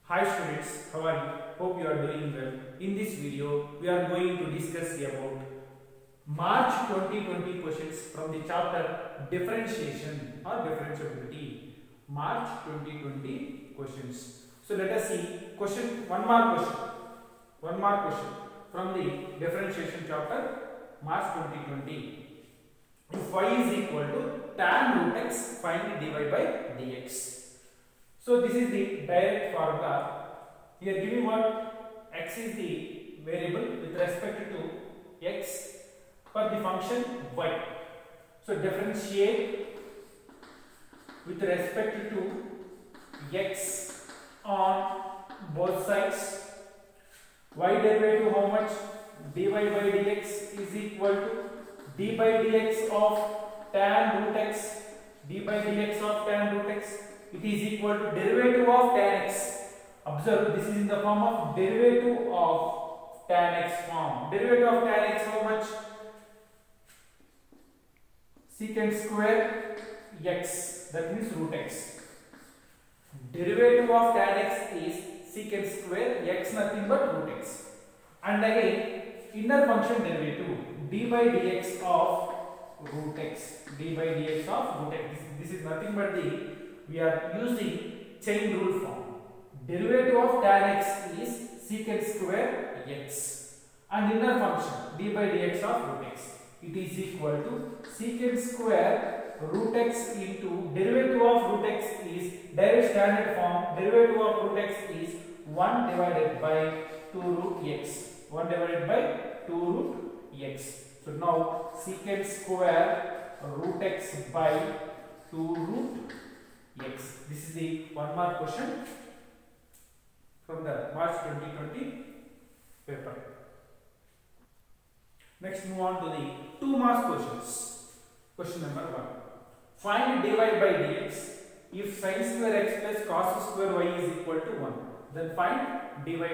Hi students, how are you? Hope you are doing well. In this video, we are going to discuss about March 2020 questions from the chapter Differentiation or Differentiability. March 2020 questions. So let us see one more question from the Differentiation chapter, March 2020. If y is equal to tan root x, find dy by dx. So this is the direct formula. Here giving what? X is the variable with respect to x for the function y. So differentiate with respect to x on both sides. Y derivative how much? Dy by dx is equal to d by dx of tan root x. D by dx of tan root x. It is equal to derivative of tan x. Observe, this is in the form of derivative of tan x form. Derivative of tan x how much? Secant square x, that means root x. Derivative of tan x is secant square x, nothing but root x. And again, inner function derivative d by dx of root x. D by dx of root x. This is nothing but we are using chain rule form. Derivative of tan x is secant square x and inner function d by dx of root x. It is equal to secant square root x into derivative of root x is direct standard form. Derivative of root x is 1 divided by 2 root x. 1 divided by 2 root x. So now secant square root x by 2 root x. This is the one more question from the March 2020 paper. Next, move on to the 2 marks questions. Question number 1. Find dy by dx if sin square x plus cos square y is equal to 1. Then find dy by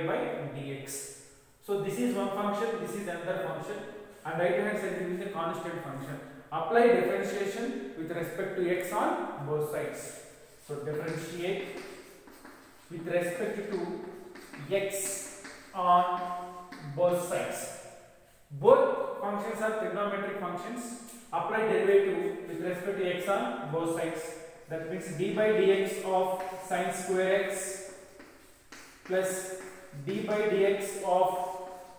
dx. So this is one function, this is another function, and right hand side is a constant function. Apply differentiation with respect to x on both sides. So differentiate with respect to x on both sides. Both functions are trigonometric functions. Apply derivative with respect to x on both sides. That means d by dx of sin square x plus d by dx of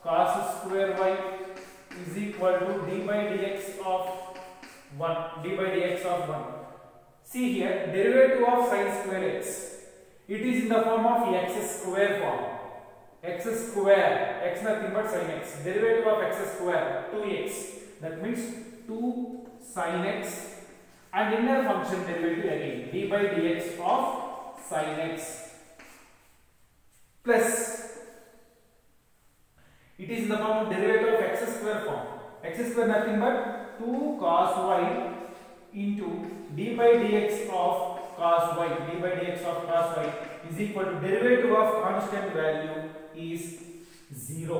cos square y is equal to d by dx of 1. D by dx of 1. See here, derivative of sin square x. It is in the form of x square form. X square, x nothing but sin x. Derivative of x square, 2x. That means 2 sin x. And inner function derivative again, d by dx of sin x. Plus, it is in the form of derivative of x square form. X square nothing but 2 cos y into d by dx of cos y. D by dx of cos y is equal to derivative of constant value is 0.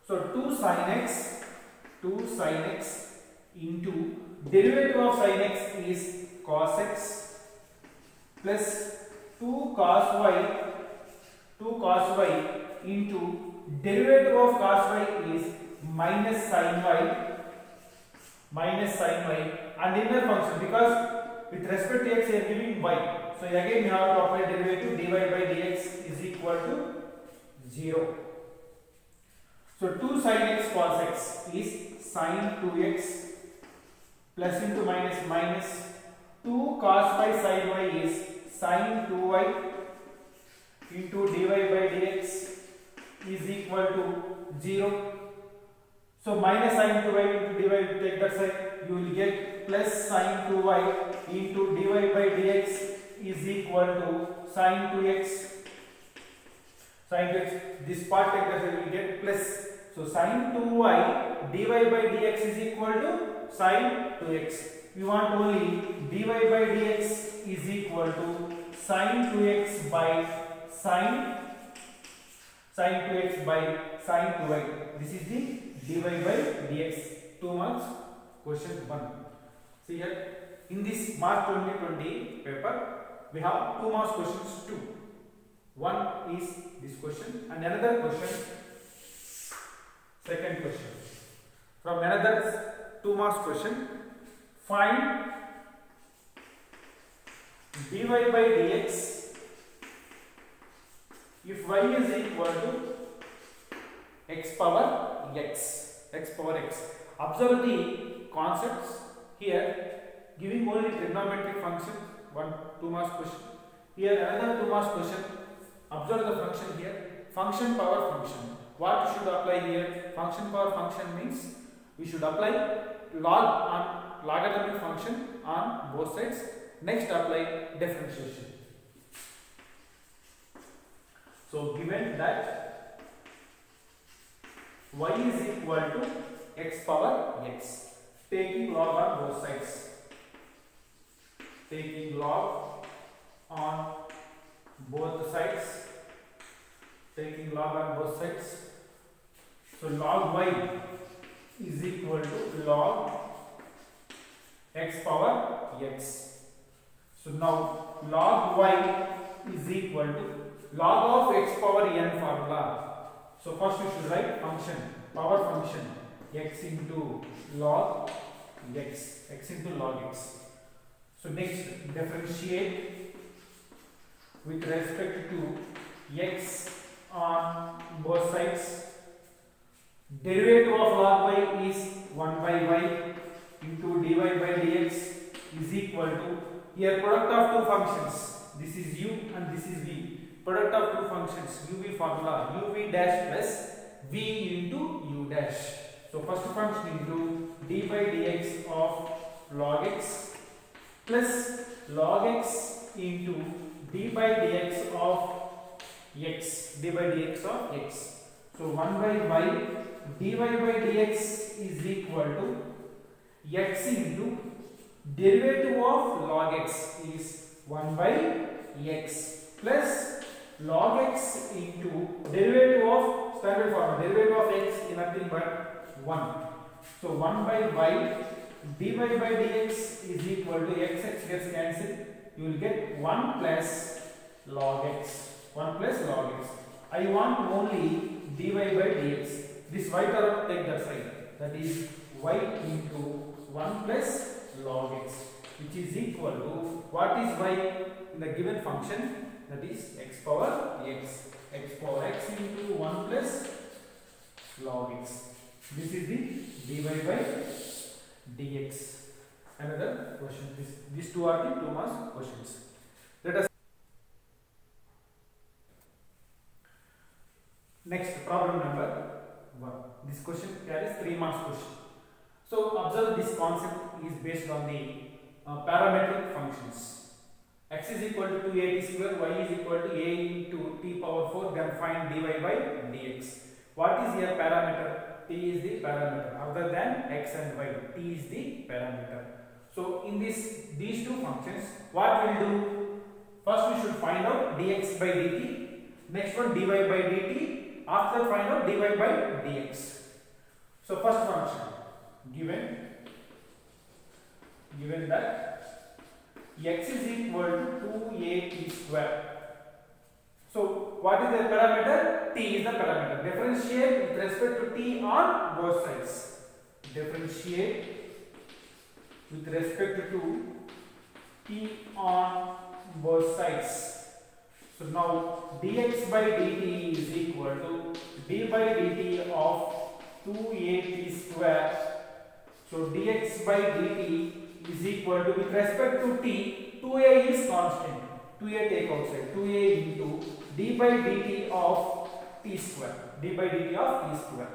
So 2 sin x into derivative of sin x is cos x plus 2 cos y into derivative of cos y is minus sin y and inner function, because with respect to x we are giving y. So again we have to apply derivative dy by dx is equal to 0. So 2 sin x cos x is sin 2x plus into minus 2 cos y sin y is sin 2y into dy by dx is equal to 0. So minus sin 2y into dy, take that side, you will get plus sin 2y into dy by dx is equal to sin 2x. This part take that side, you will get plus. So sin 2y dy by dx is equal to sin 2x. We want only dy by dx is equal to sin 2x by sin 2x by sin 2y. This is the dy by dx. 2 marks question 1. See here, in this March 2020 paper, we have 2 marks questions 2. One is this question, and another question, second question. From another 2 marks question, find dy by dx if y is equal to x power x. Observe the concepts here, giving only trigonometric function. 2 marks question. Here another 2 marks question. Observe the function here. Function power function. What should apply here? Function power function means we should apply logarithmic function on both sides. Next, apply differentiation. So given that y is equal to x power x, taking log on both sides. Taking log on both sides. Taking log on both sides. So log y is equal to log x power x. So now log y is equal to log of x power n formula. So first we should write function, power function, x into log x, x into log x. So next, differentiate with respect to x on both sides. Derivative of log y is 1 by y into dy by dx is equal to, here product of two functions, this is u and this is v. Product of two functions, uv formula, uv dash plus v into u dash. So first function into d by dx of log x plus log x into d by dx of x, d by dx of x. So 1 by y dy by dx is equal to x into derivative of log x is 1 by x plus log x into derivative of standard form, derivative of x is nothing but 1. So 1 by y dy by dx is equal to x gets cancelled. You will get 1 plus log x. 1 plus log x. I want only dy by dx. This y term take that side. That is y into 1 plus log x, which is equal to, what is y in the given function? That is x power x. X power x into 1 plus log x. This is the dy by dx. Another question. These two are the 2 marks questions. Let us next, problem number 1. This question carries 3 marks question. So observe, this concept is based on the parametric functions. X is equal to 2at square, y is equal to a into t power 4. Then find dy by dx. What is here parameter? T is the parameter. Other than x and y, t is the parameter. So in these two functions, what we'll do? First we should find out dx by dt. Next one dy by dt. After find out dy by dx. So first function, given that x is equal to 2at square. So what is the parameter? T is the parameter. Differentiate with respect to t on both sides. Differentiate with respect to t on both sides. So now dx by dt is equal to d by dt of 2at square. So dx by dt is equal to, with respect to t, 2a is constant. 2a take outside. 2a into d by dt of t square. d by dt of t square.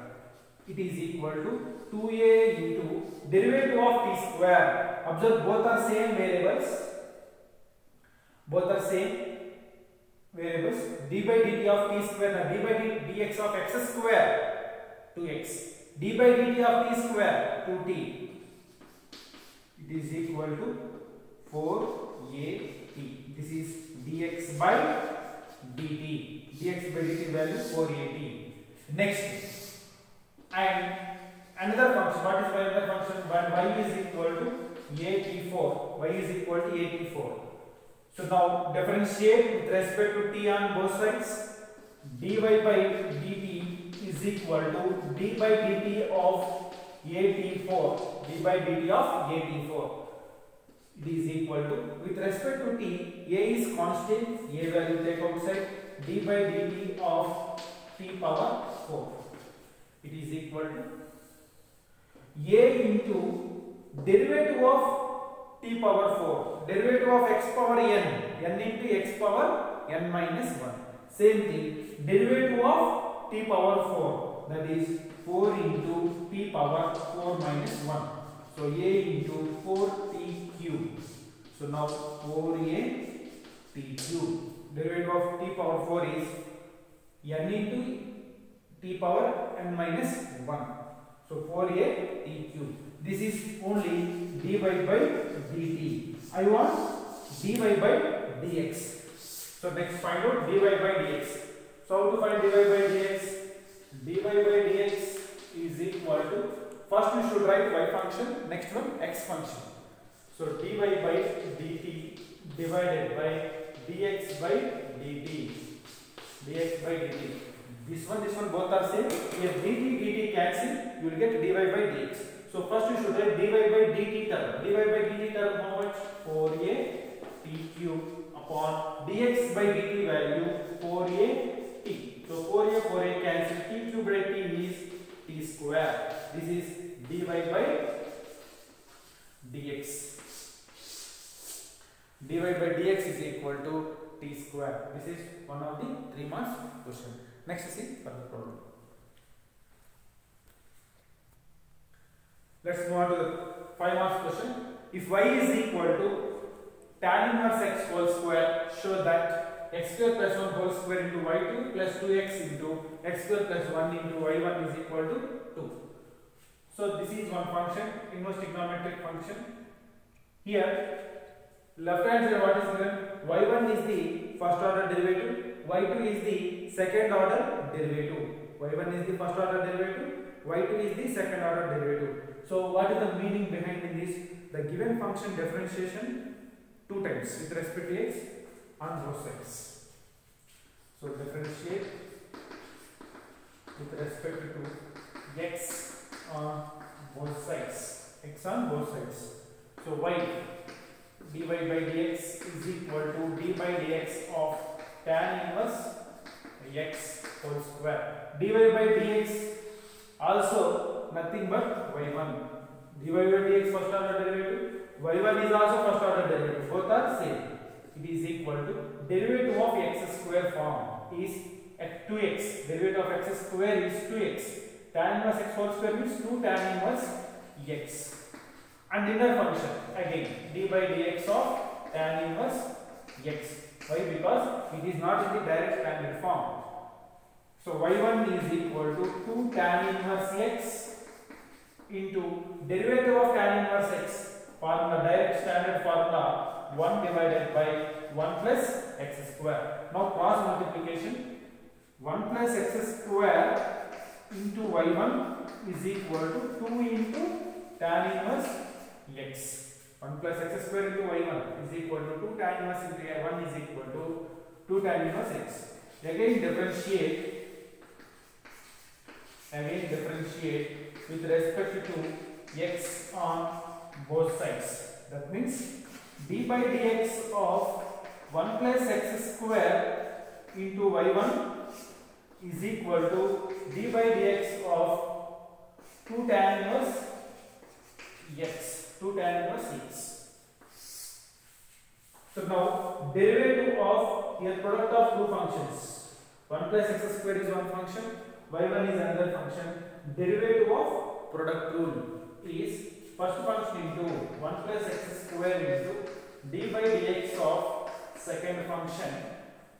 It is equal to 2a into derivative of t square. Observe, both are same variables. Both are same variables. D by dt of t square. Now d by dx of x square 2x. D by dt of t square 2t. It is equal to 4at. This is dx by dt. Dx by dt value 4at. Next, and another function. What is another function? When y is equal to at4. Y is equal to at4. So now differentiate with respect to t on both sides. dy by dt is equal to d by dt of at4. d by dt of at4. It is equal to, with respect to t, a is constant, a value take outside, d by dt of t power 4. It is equal to a into derivative of t power 4, derivative of x power n into x power n minus 1. Same thing, derivative of t power 4, that is 4 into t power 4 minus 1. So a into 4t cube. So now 4a t cube. Derivative of t power 4 is n into t power n minus 1. So 4a t cube. This is only dy by dt. I want dy by dx. So next find out dy by dx. So how to find dy by dx? dy by dx is equal to, first we should write y function, next one x function. So dy by dt divided by dx by dt. dx by dt. This one both are same. If dt cancel, you will get dy by dx. So first you should write dy by dt term. dy by dt term how much? 4a t cube upon dx by dt value 4a t. So 4a cancel, t cube by t is t square. This is dy by dx. dy by dx is equal to t square. This is one of the 3 marks question. Next see further problem. Let's move on to the 5 marks question. If y is equal to tan inverse x whole square, show that x square plus 1 whole square into y2 plus 2x into x square plus 1 into y1 is equal to 2. So this is one function, inverse trigonometric function. Here left hand side what is given? y1 is the first order derivative, y2 is the second order derivative. y1 is the first order derivative, y2 is the second order derivative. So what is the meaning behind in this? The given function differentiation 2 times with respect to x on both sides. So differentiate with respect to x on both sides. X on both sides. So y dy by dx is equal to d by dx of tan inverse x whole square. dy by dx also nothing but y1. dy by dx first order derivative, y1 is also first order derivative, both are same. It is equal to derivative of x square form is at 2x. Derivative of x square is 2x. Tan inverse x whole square means 2 tan inverse x. And inner function again d by dx of tan inverse x. Why? Because it is not in the direct standard form. So y1 is equal to 2 tan inverse x into derivative of tan inverse x, formula, direct standard formula, 1 divided by 1 plus x square. Now cross multiplication, 1 plus x square into y1 is equal to 2 into tan inverse x. 1 plus x square into y1 is equal to 2 tan inverse into y1 is equal to 2 tan inverse x. Again differentiate with respect to x on both sides. That means d by dx of 1 plus x square into y1 is equal to d by dx of 2 tan inverse x. 2 tan inverse x. So now derivative of here product of two functions. 1 plus x square is one function, y1 is another function. Derivative of product rule is first function into 1 plus x square into d by dx of second function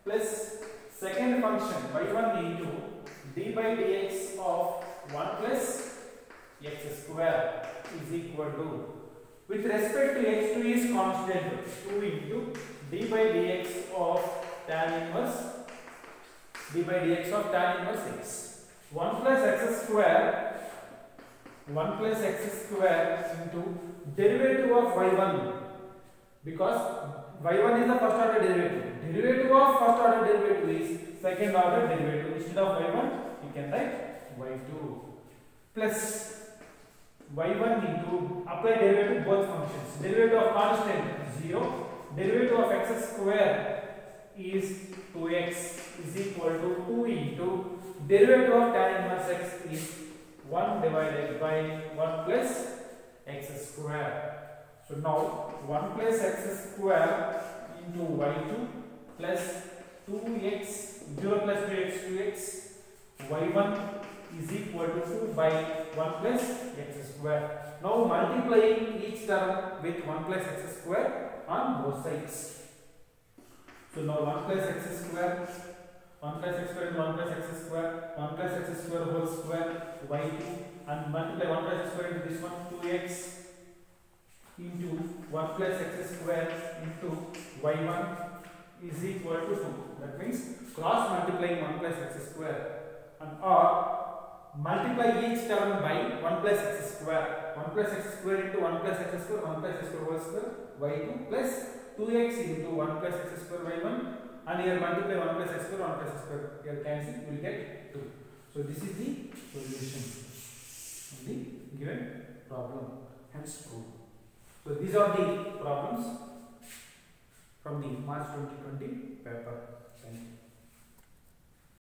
plus second function y1 into d by dx of 1 plus x square is equal to, with respect to x2 is constant, 2 into d by dx of tan inverse x. 1 plus x square into derivative of y1, because y1 is the first order derivative. Derivative of first order derivative is second order derivative. Instead of y1, you can write y2 plus y1 into apply derivative both functions. Derivative of constant 0. Derivative of x square is 2x is equal to 2 into derivative of tan inverse x is 1 divided by 1 plus x square. So now 1 plus x square into y2 plus 2x 0 plus 2x 2x y1 is equal to 2 by 1 plus x square. Now multiplying each term with 1 plus x square on both sides. So now 1 plus x square, 1 plus x square into 1 plus x square, 1 plus x square whole square y2, and multiply 1 plus x square into this one 2x into 1 plus x square into y1 is equal to 2. That means cross multiplying 1 plus x square and or multiply each term by 1 plus x square. 1 plus x square into 1 plus x square, 1 plus x square whole square y2 plus 2x into 1 plus x square y1, and here multiply 1 plus x square, 1 plus x square, here cancel, you will get 2. So this is the solution of the given problem, hence proved. So these are the problems from the March 2020 paper. Thank you.